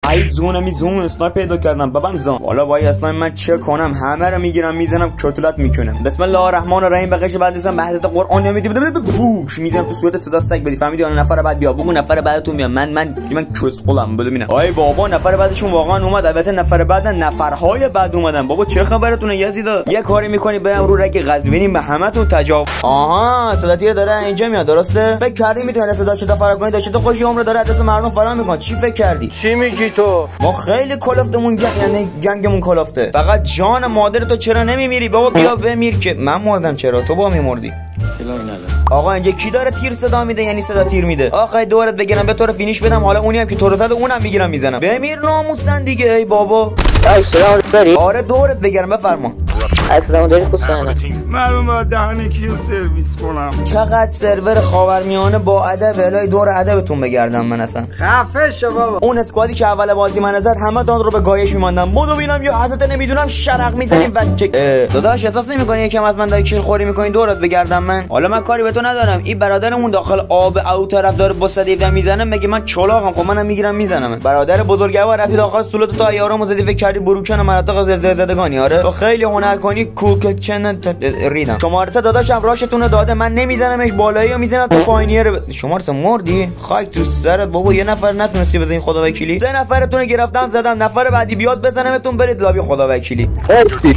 ای زون اسنایپ پیدا کردم بابام زون. والا وای اسنایپ من چه کنم؟ همه رو میگیرم میزنم کتلت میکنم. بسم الله الرحمن الرحیم. بقیش بعد ازم به حضرت قرآن نمیدی پوش میزنم تو صورت صدا سگ بدی. فهمیدی؟ اون نفر بعد بیا بگو نفر بعدتون میام. من کسخلم ببینم. آی بابا نفر بعدشون واقعا اومد. البته نفر بعد نفرهای بعد اومدن. بابا چه خبرتونه یزیدا؟ یه کاری میکنی برم رو رگ قزوینی به همتون تجاوز. آها صدا تیر داره اینجا میاد درسته؟ فکر کردی میتونه صداشو فرار کنی؟ داشته تو خوش عمر داره دست مردم فرار میکنه. چی فکر کردی؟ چی میگی تو؟ ما خیلی کلافتمون یعنی گنگمون کلافته. فقط جان مادر تو چرا نمیمیری؟ بابا بیا بمیر که من مردم. چرا تو با میمردی؟ آقا اینجا کی داره تیر صدا میده؟ یعنی صدا تیر میده. آخه دورت بگیرم به طور فینیش بدم. حالا اونی هم که تو رو زد اونم میگیرم میزنم. بمیر ناموسن دیگه. ای بابا سلام داری؟ آره دورت بگیرم بفرما. سلام داری پسنه. معلوم باید دهن کیو سرویس کنم. چقدر سرور خاورمیانه با ادب الهی دور ادبتون بگردم من اصلا. خفه شو بابا. اون اسکوادی که اول بازی من زد همه دان رو به گایش میماندم. مودو ببینم یا حضرت نمیدونم شرق میزنیم و داداش احساس نمیکنی یکم از من داری کیل خوری میکنی دورت بگردم من؟ حالا من کاری به تو ندارم. این برادرمون داخل آب او طرف داره با صدیب میزنه میگه من چلاقم. خب منم میگیرم میزنم. برادر بزرگوار رفتی داخل سولت تو یارو زدی فکر کردی بروکن مناطق زلزله‌زدگانی. آره تو خیلی هنر کنی کوک چن ریدم. شماره داداشم راشتون داده من نمیزنمش بالایی و میزنم تو پایینیه. شماره مردی خاک تو سرت بابا. یه نفر نتونستی بزنین خدا وکیلی. 3 نفرتون گرفتم زدم. نفر بعدی بیاد بزنمتون برید لابی خدا وکیلی.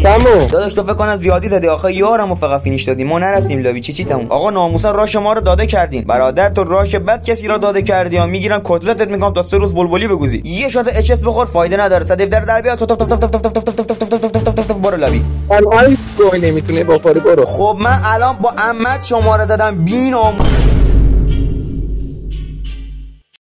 تموم داداش تو فکر کنم زیادی زدی. آخه یارمو فقط فینیش دادی ما نرفتیم لابی. چی تموم؟ آقا ناموسا راش ما رو داده کردین. برادر تو راش بد کسی را داده کردی ها. میگیرم کتلتت میگم تا 3 روز بلبلی بگوزی. یه شات اچ اس بخور فایده نداره. صدیف در بیا برو لابی. آیس گوی نمیتونه بخوری برو. خب من الان با عمت شماره زدم بینام.